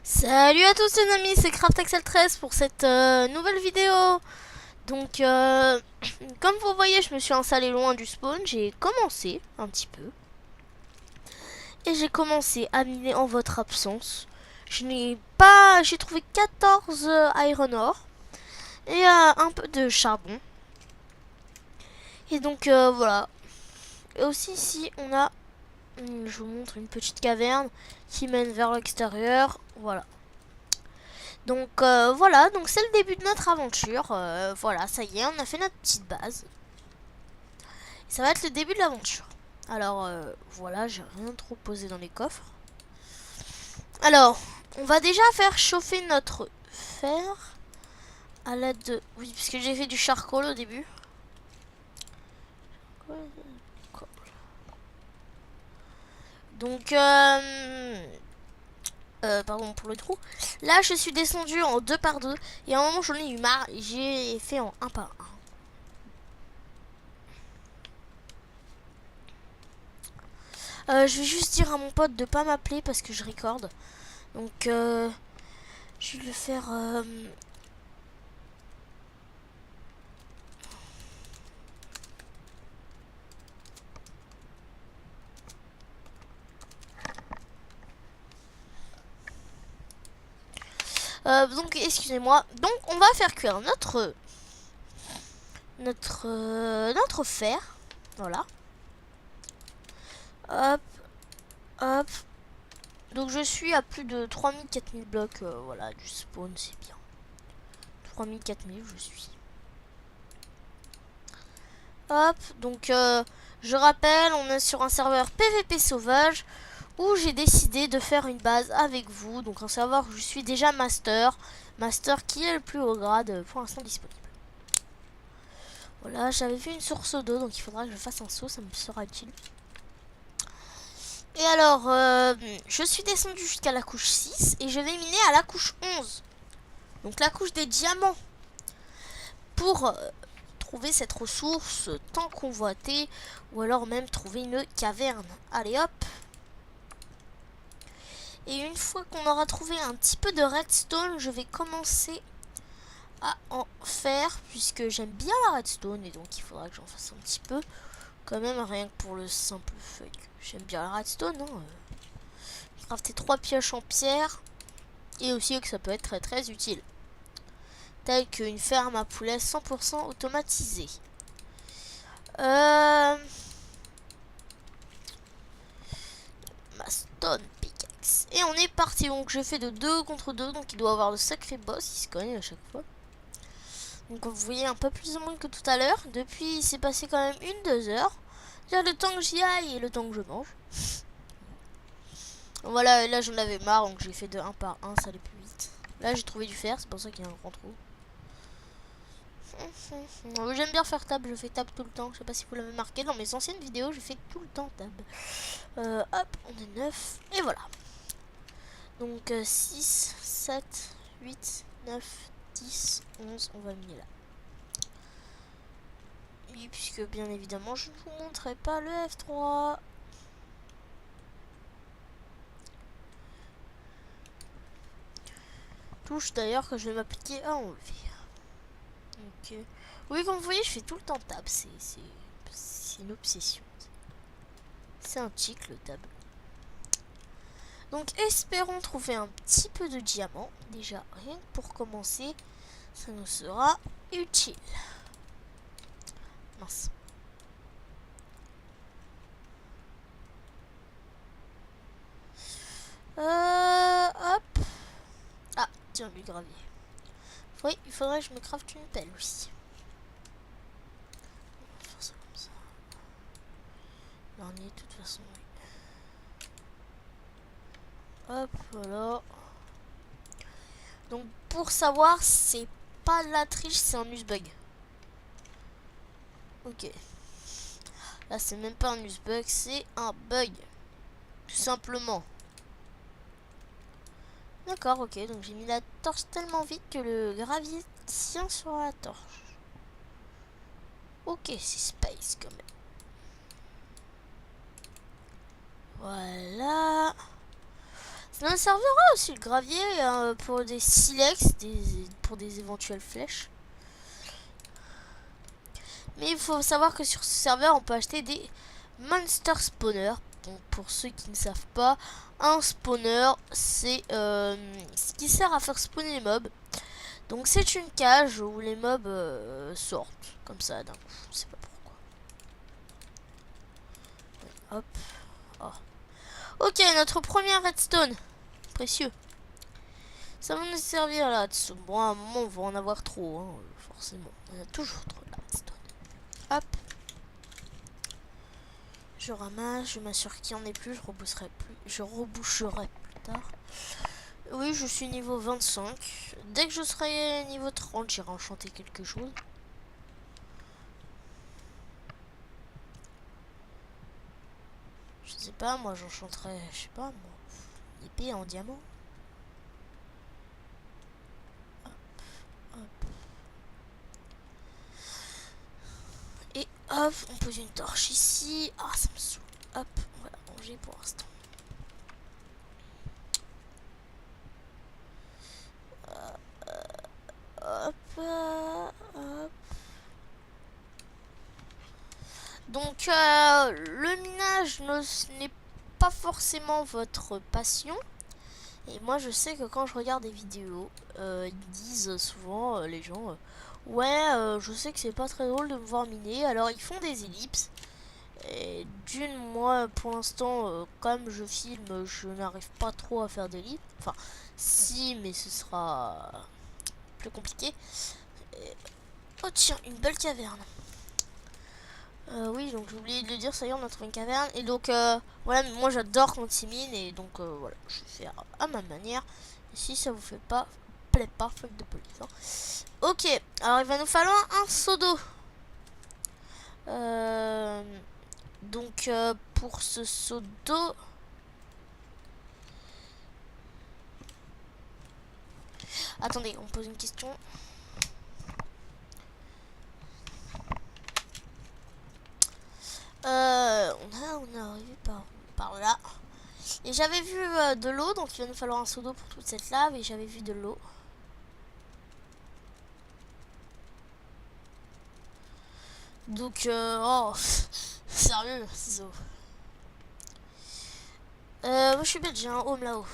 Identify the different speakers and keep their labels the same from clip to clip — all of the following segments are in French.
Speaker 1: Salut à tous les amis, c'est CraftAxel13 pour cette nouvelle vidéo. Donc comme vous voyez, je me suis installé loin du spawn, j'ai commencé un petit peu. Et j'ai commencé à miner en votre absence. Je n'ai pas... J'ai trouvé 14 iron ore et un peu de charbon. Et donc voilà. Et aussi ici on a, je vous montre une petite caverne qui mène vers l'extérieur. Voilà. Donc voilà, donc c'est le début de notre aventure. Voilà, ça y est, on a fait notre petite base. Ça va être le début de l'aventure. Alors voilà, j'ai rien trop posé dans les coffres. Alors, on va déjà faire chauffer notre fer à l'aide de... Oui, parce que j'ai fait du charcoal au début. Donc, pardon pour le trou. Là, je suis descendu en 2 par 2. Et à un moment, j'en ai eu marre. J'ai fait en 1 par 1. Je vais juste dire à mon pote de pas m'appeler parce que je recorde. Donc, je vais le faire. Donc, excusez-moi. Donc, on va faire cuire notre fer. Voilà. Hop, hop. Donc, je suis à plus de 3000-4000 blocs. Voilà, du spawn, c'est bien. 3000-4000, je suis. Hop, donc, je rappelle, on est sur un serveur PVP sauvage où j'ai décidé de faire une base avec vous. Donc un serveur où je suis déjà master. Master qui est le plus haut grade pour l'instant disponible. Voilà, j'avais vu une source d'eau, donc il faudra que je fasse un saut, ça me sera utile. Et alors, je suis descendu jusqu'à la couche 6 et je vais miner à la couche 11. Donc la couche des diamants. Pour trouver cette ressource tant convoitée. Ou alors même trouver une caverne. Allez hop. Et une fois qu'on aura trouvé un petit peu de redstone, je vais commencer à en faire, puisque j'aime bien la redstone, et donc il faudra que j'en fasse un petit peu. Quand même, rien que pour le simple fait que j'aime bien la redstone. Crafter 3 pioches en pierre, et aussi que ça peut être très très utile. Tel qu'une ferme à poulet 100% automatisée. Ma stone pickaxe. Et on est parti, donc je fais de 2 contre 2, donc il doit avoir de sacrés boss, il se connaît à chaque fois. Donc vous voyez un peu plus de monde que tout à l'heure. Depuis, il s'est passé quand même 1-2 heures. C'est-à-dire le temps que j'y aille et le temps que je mange. Voilà, et là j'en avais marre, donc j'ai fait de 1 par 1, ça allait plus vite. Là j'ai trouvé du fer, c'est pour ça qu'il y a un grand trou. J'aime bien faire table, je fais table tout le temps. Je sais pas si vous l'avez marqué, dans mes anciennes vidéos, je fais tout le temps table. Hop, on est 9, et voilà. Donc 6, 7, 8, 9, 10, 11, on va miner là. Oui, puisque bien évidemment, je ne vous montrerai pas le F3. Touche d'ailleurs que je vais m'appliquer à enlever. Donc, oui, comme vous voyez, je fais tout le temps table. C'est une obsession. C'est un tic le table. Donc, espérons trouver un petit peu de diamant. Déjà, rien que pour commencer, ça nous sera utile. Mince. Hop. Ah, tiens, du gravier. Oui, il faudrait que je me crafte une pelle aussi. On va faire ça comme ça. Dernier, de toute façon, oui. Hop, voilà. Donc, pour savoir, c'est pas de la triche, c'est un use-bug. Ok. Là, c'est même pas un use-bug, c'est un bug. Tout simplement. D'accord, ok. Donc, j'ai mis la torche tellement vite que le gravier tient sur la torche. Ok, c'est space quand même. Voilà. Ça servira aussi le gravier pour des silex, pour des éventuelles flèches. Mais il faut savoir que sur ce serveur, on peut acheter des monster spawners. Donc pour ceux qui ne savent pas, un spawner, c'est ce qui sert à faire spawner les mobs. Donc c'est une cage où les mobs sortent comme ça d'un coup. Je sais pas pourquoi. Hop. Oh. Ok, notre premier redstone. Précieux. Ça va nous servir là. Bon, à un moment, on va en avoir trop. Hein, forcément. On a toujours trop de redstone. Hop. Je ramasse. Je m'assure qu'il n'y en ait plus. Je reboucherai plus tard. Oui, je suis niveau 25. Dès que je serai niveau 30, j'irai enchanter quelque chose. Je sais pas, moi j'enchanterai, je sais pas, moi, une épée en diamant. Hop, hop. Et hop, on pose une torche ici. Ah, ça me saoule. Hop, on va la ranger pour l'instant. Hop, hop. Donc, le minage n'est pas forcément votre passion. Et moi, je sais que quand je regarde des vidéos, ils disent souvent, les gens, ouais, je sais que c'est pas très drôle de me voir miner. Alors, ils font des ellipses. Et d'une, moi, pour l'instant, comme je filme, je n'arrive pas trop à faire d'ellipses. Enfin, si, mais ce sera plus compliqué. Et... oh tiens, une belle caverne. Oui, donc j'ai oublié de le dire, ça y est, on a trouvé une caverne. Et donc, voilà, moi j'adore quand il mine. Et donc, voilà, je vais faire à ma manière. Et si ça vous plaît pas, faites de police. Hein. Ok, alors il va nous falloir un seau d'eau. Donc, pour ce seau d'eau... attendez, on pose une question. On est arrivé par là. Et j'avais vu de l'eau, donc il va nous falloir un seau d'eau pour toute cette lave. Et j'avais vu de l'eau. Donc, oh, sérieux, ciseaux. Moi je suis bête, j'ai un home là-haut.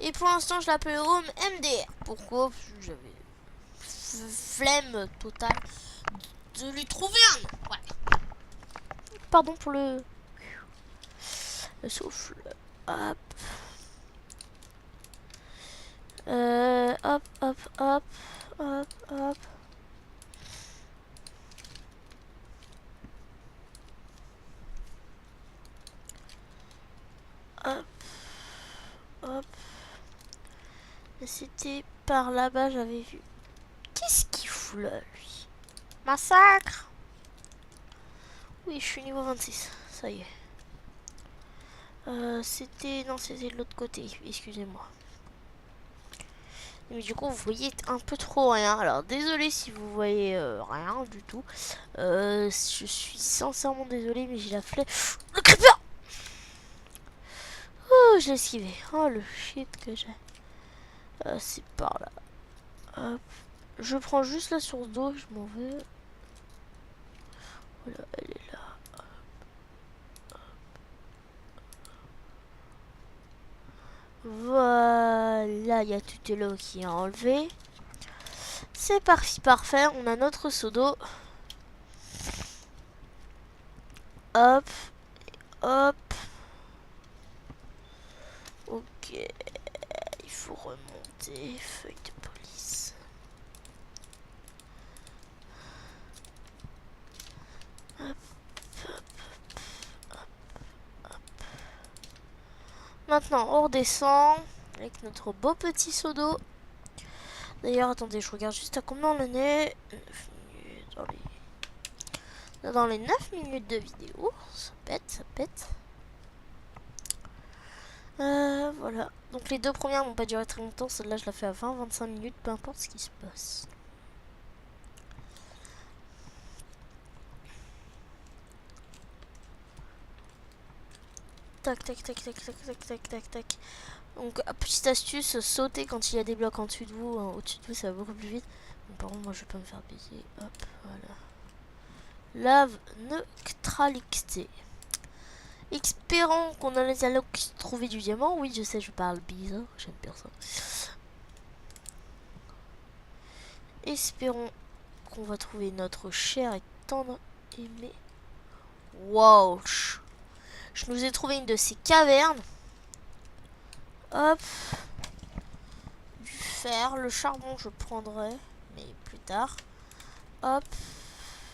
Speaker 1: Et pour l'instant, je l'appelle home MDR. Pourquoi? Parce que j'avais flemme totale de lui trouver un nom. Ouais. Pardon pour le souffle. Hop. Hop, hop, hop, hop, hop. Hop, hop. C'était par là-bas, j'avais vu. Qu'est-ce qu'il fout là, lui? Massacre! Oui, je suis niveau 26, ça y est. C'était... non, c'était de l'autre côté, excusez-moi. Mais du coup, vous voyez un peu trop rien. Alors, désolé si vous voyez rien du tout. Je suis sincèrement désolé, mais j'ai la flemme. Le creeper! Oh, je l'ai esquivé. Oh, le shit que j'ai. C'est par là. Hop. Je prends juste la source d'eau, je m'en vais. Voilà, elle est là. Voilà, il y a toute l'eau qui est enlevée. C'est parfait. On a notre seau d'eau. Hop. Hop. Ok. Il faut remonter. Feuille de police. Hop. Maintenant, on redescend avec notre beau petit seau d'eau. D'ailleurs, attendez, je regarde juste à combien on en est. 9 minutes dans les 9 minutes de vidéo. Ça pète. Voilà. Donc les deux premières n'ont pas duré très longtemps. Celle-là, je la fais à 20-25 minutes, peu importe ce qui se passe. Tac, tac, tac, tac, tac, tac, tac, tac, tac. Donc, petite astuce, sauter quand il y a des blocs en dessus de vous, au-dessus de vous, ça va beaucoup plus vite. Donc, par contre, moi, je vais pas me faire baiser. Hop, voilà. Lave neutralité. Espérons qu'on a les allocs trouver du diamant. Oui, je sais, je parle bizarre. J'aime bien ça. Espérons qu'on va trouver notre cher et tendre aimé. Wow. Je nous ai trouvé une de ces cavernes. Hop. Du fer. Le charbon, je prendrai. Mais plus tard. Hop.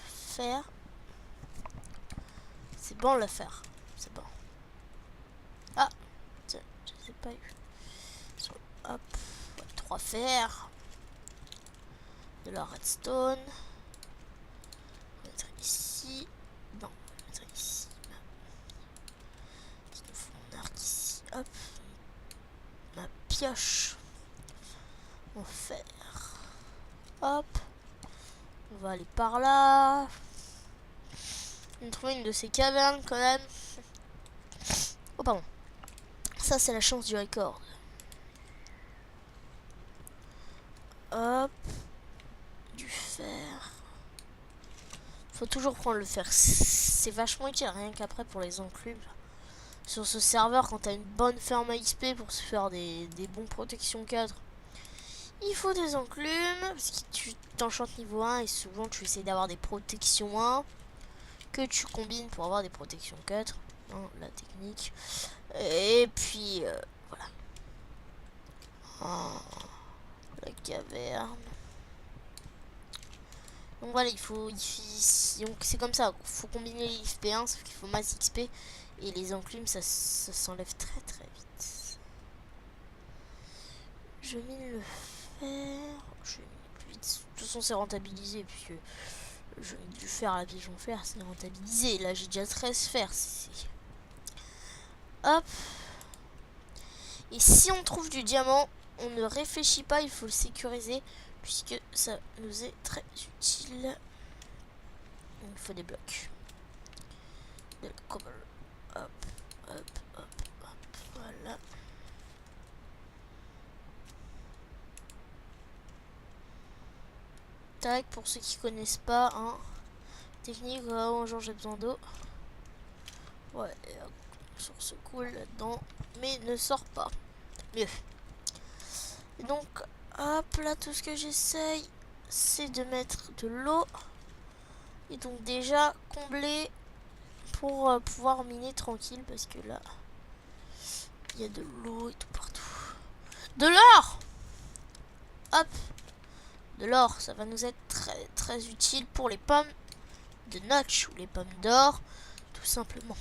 Speaker 1: Fer. C'est bon le fer. C'est bon. Ah. Tiens, je ne sais pas eu. Hop. 3 fers. De la redstone. On va mettre ici. Non, on va mettre ici. Il nous faut mon arc ici. Hop. Ma pioche. Mon fer. Hop. On va aller par là. On a trouvé une de ces cavernes quand même. Oh pardon. Ça c'est la chance du record. Hop. Du fer. Faut toujours prendre le fer. C'est vachement utile, rien qu'après pour les enclumes. Sur ce serveur, quand t'as une bonne ferme à XP pour se faire des bons protections 4, il faut des enclumes. Parce que tu t'enchantes niveau 1 et souvent tu essaies d'avoir des protections 1 que tu combines pour avoir des protections 4. Hein, la technique. Et puis, voilà. Oh, la caverne. Donc voilà, donc c'est comme ça, faut combiner les XP1, sauf qu'il faut masse XP et les enclumes ça s'enlève très très vite. Je mine le fer, je mine plus vite. De toute façon c'est rentabilisé puisque je mine du fer à la pigeon fer, c'est rentabilisé. Là j'ai déjà 13 fers. Hop. Et si on trouve du diamant, on ne réfléchit pas, il faut le sécuriser puisque ça nous est très utile. Il faut des blocs. De cobble. Hop, hop, hop, hop. Voilà. Tac, pour ceux qui connaissent pas, hein. Technique, un jour j'ai besoin d'eau. Ouais, sur ce cool là-dedans. Mais ne sort pas. Mieux. Et donc, hop, là, tout ce que j'essaye, c'est de mettre de l'eau. Et donc déjà combler pour pouvoir miner tranquille parce que là il y a de l'eau et tout partout. De l'or. Hop. De l'or, ça va nous être très très utile pour les pommes de notch ou les pommes d'or, tout simplement.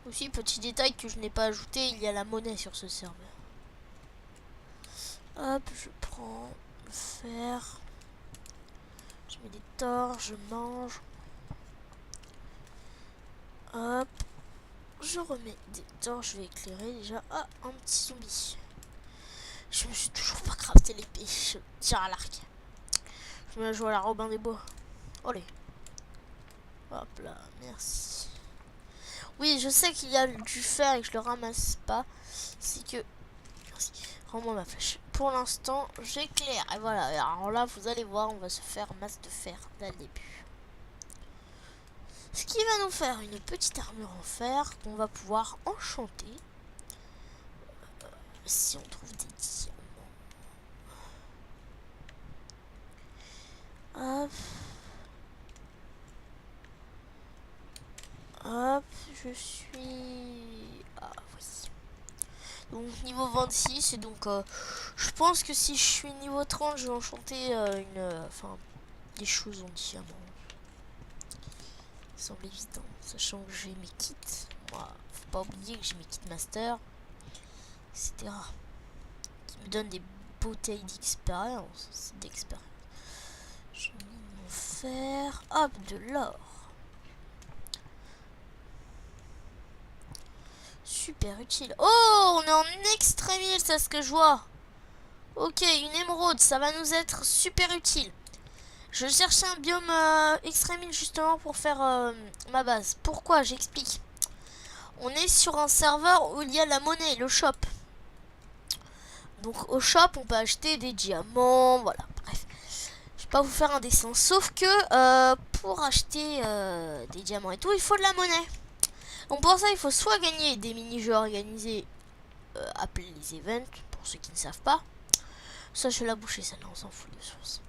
Speaker 1: Aussi, petit détail que je n'ai pas ajouté, il y a la monnaie sur ce serveur. Hop, je prends le fer. Je mets des torches, je mange. Hop. Je remets des torches, je vais éclairer déjà. Ah, un petit zombie. Je me suis toujours pas crafté l'épée. Je tire à l'arc. Je me joue à la Robin des Bois. Allez. Hop là, merci. Oui, je sais qu'il y a du fer et que je le ramasse pas. C'est que... Merci. Rends-moi ma flèche. Pour l'instant, j'éclaire. Et voilà. Alors là, vous allez voir, on va se faire masse de fer dès le début. Ce qui va nous faire une petite armure en fer qu'on va pouvoir enchanter. Si on trouve des diamants. Hop. Hop, je suis... Ah oui. Donc niveau 26, et donc je pense que si je suis niveau 30, je vais enchanter des choses en diamant. Ça semble évident, sachant que j'ai mes kits. Moi, faut pas oublier que j'ai mes kits master, etc. Qui me donnent des bouteilles d'expérience. C'est d'expérience. Je mine mon fer. Hop, de l'or. Super utile. Oh, on est en extrémil, c'est ce que je vois. Ok, une émeraude, ça va nous être super utile. Je cherchais un biome extrême justement pour faire ma base. Pourquoi? J'explique. On est sur un serveur où il y a la monnaie, le shop. Donc au shop, on peut acheter des diamants, voilà. Bref, je vais pas vous faire un dessin. Sauf que pour acheter des diamants et tout, il faut de la monnaie. Donc pour ça, il faut soit gagner des mini-jeux organisés appelés les events, pour ceux qui ne savent pas. Ça, je vais la boucher, celle-là, on s'en fout de source.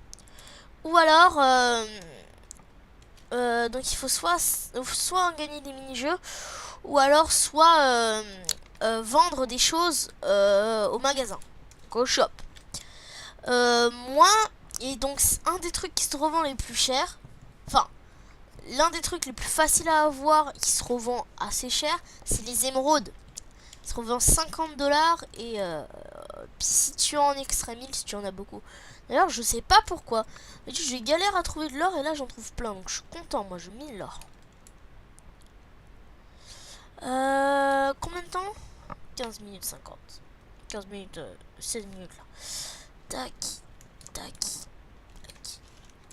Speaker 1: Ou alors, donc il faut soit gagner des mini-jeux, ou alors soit vendre des choses au magasin, donc au shop. Moi, et donc un des trucs qui se revend les plus chers, enfin, l'un des trucs les plus faciles à avoir qui se revend assez cher, c'est les émeraudes. Il se revend 50 $ et si tu en extrême, si tu en as beaucoup. D'ailleurs, je sais pas pourquoi. Mais j'ai galère à trouver de l'or et là j'en trouve plein. Donc je suis content, moi je mine l'or. Combien de temps? 15 minutes 50. 15 minutes, 16 minutes là. Tac, tac, tac.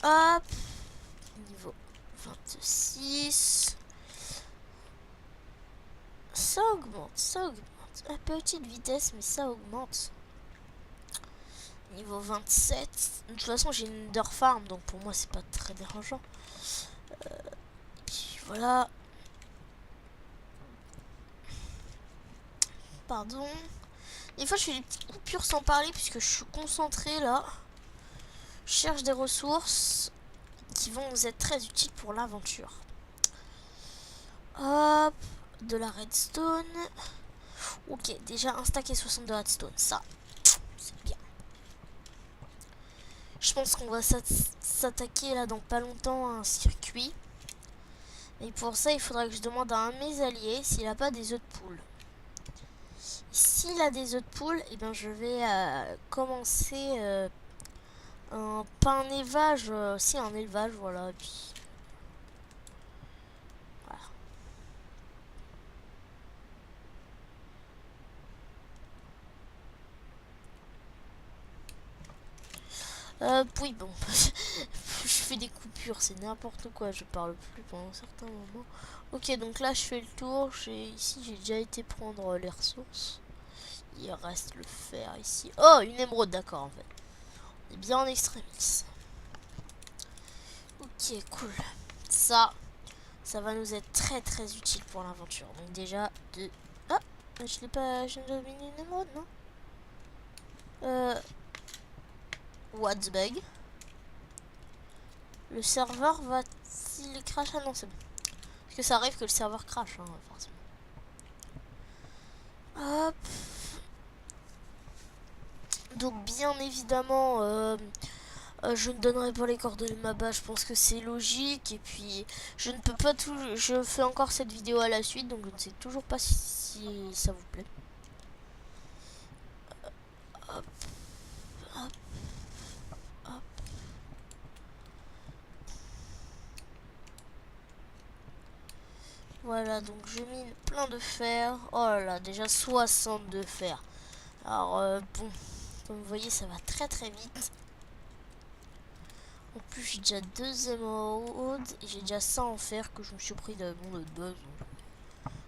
Speaker 1: Hop. Niveau 26. Ça augmente, ça augmente. À petite vitesse, mais ça augmente. Niveau 27. De toute façon, j'ai une Ender Farm, donc pour moi, c'est pas très dérangeant. Voilà. Pardon. Des fois, je fais des petites coupures sans parler, puisque je suis concentré là. Je cherche des ressources qui vont nous être très utiles pour l'aventure. Hop. De la redstone. Ok, déjà un stack et 62 redstone. Ça, c'est bien. Je pense qu'on va s'attaquer là dans pas longtemps à un circuit. Et pour ça, il faudra que je demande à un de mes alliés s'il a pas des œufs de poule. S'il a des œufs de poule, et ben je vais commencer pas un élevage, si un élevage, voilà. Et puis voilà. Oui, bon, je fais des coupures, c'est n'importe quoi, je parle plus pendant un certain moment. Ok, donc là je fais le tour. Ici j'ai déjà été prendre les ressources. Il reste le fer ici. Oh, une émeraude, d'accord en fait. On est bien en extrémis. Ok, cool. Ça va nous être très très utile pour l'aventure. Donc déjà, ah, je l'ai pas... Je viens de miner une émeraude, non? What the bug? Le serveur va-t-il crash? Ah non, c'est bon. Parce que ça arrive que le serveur crash, hein, forcément. Hop. Donc bien évidemment, je ne donnerai pas les coordonnées de ma base, je pense que c'est logique. Et puis, je ne peux pas tout... Je fais encore cette vidéo à la suite, donc je ne sais toujours pas si ça vous plaît. Hop, hop, hop. Voilà, donc je mine plein de fer. Oh là là, déjà 62 fer. Alors, bon, comme vous voyez, ça va très très vite. En plus, j'ai déjà 2 émeraudes et j'ai déjà ça en fer que je me suis pris de mon autre base.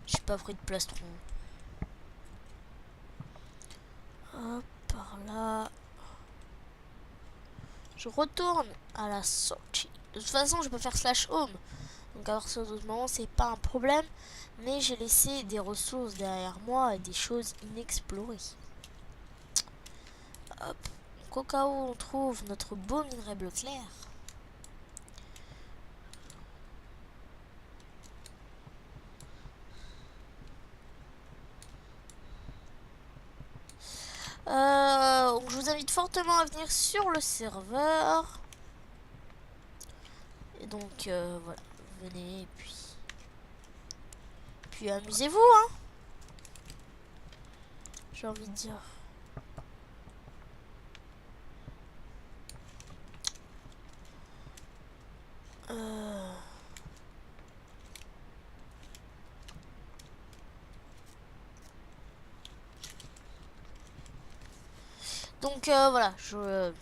Speaker 1: J'ai pas pris de plastron. Hop, par là. Je retourne à la sortie. De toute façon, je peux faire slash home. Donc à partir d'autres moments, c'est pas un problème. Mais j'ai laissé des ressources derrière moi et des choses inexplorées. Hop. Donc au cas où on trouve notre beau minerai bleu clair. Donc je vous invite fortement à venir sur le serveur. Et donc voilà, venez et puis amusez-vous, hein. J'ai envie de dire. Donc voilà, je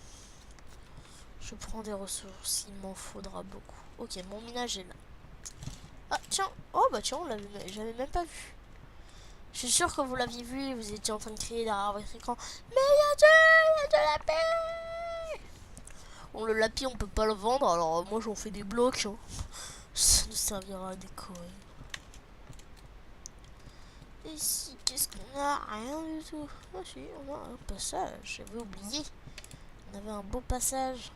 Speaker 1: Je prends des ressources, il m'en faudra beaucoup. Ok, mon minage est là. Ah tiens, oh bah tiens, j'avais même pas vu. Je suis sûr que vous l'aviez vu et vous étiez en train de crier derrière votre écran. Mais il y a de la paix. Bon, le lapis, on peut pas le vendre, alors moi j'en fais des blocs. Hein. Ça nous servira à décorer. Et ici, qu'est-ce qu'on a? Rien du tout. Ah si, on a un passage, j'avais oublié. On avait un beau passage.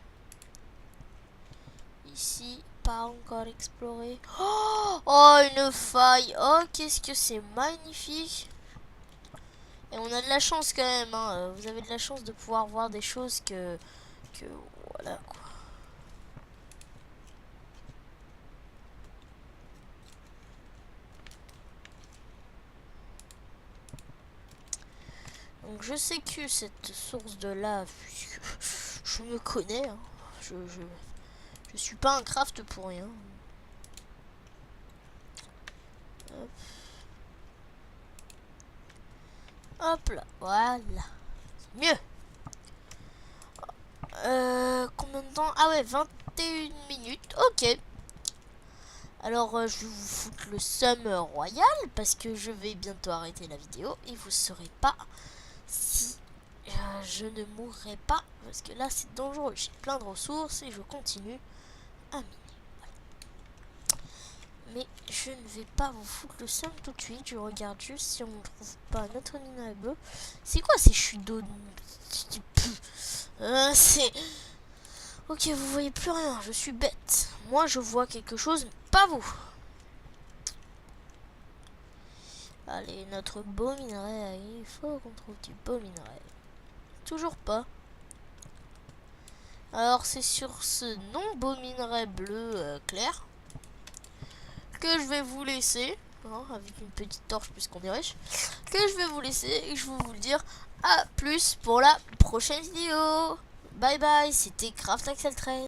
Speaker 1: Ici, pas encore exploré. Oh, une faille. Oh, qu'est-ce que c'est magnifique. Et on a de la chance quand même. Hein. Vous avez de la chance de pouvoir voir des choses que voilà quoi. Donc je sais que cette source de lave, puisque je me connais. Hein. Je suis pas un craft pour rien. Hop. Hop là, voilà. Mieux. Combien de temps? Ah ouais, 21 minutes. Ok. Alors, je vais vous foutre le seum royal parce que je vais bientôt arrêter la vidéo et vous saurez pas si je ne mourrai pas parce que là c'est dangereux. J'ai plein de ressources et je continue à miner. Mais je ne vais pas vous foutre le seum tout de suite. Je regarde juste si on ne trouve pas notre minerai bleu. C'est quoi ces chutes d'eau? C'est... Ok, vous voyez plus rien. Je suis bête. Moi, je vois quelque chose, mais pas vous. Allez, notre beau minerai. Il faut qu'on trouve du beau minerai. Toujours pas. Alors, c'est sur ce non beau minerai bleu clair que je vais vous laisser. Hein, avec une petite torche puisqu'on est riche. Que je vais vous laisser et je vais vous dire à plus pour la prochaine vidéo. Bye bye, c'était Craft Axel 13.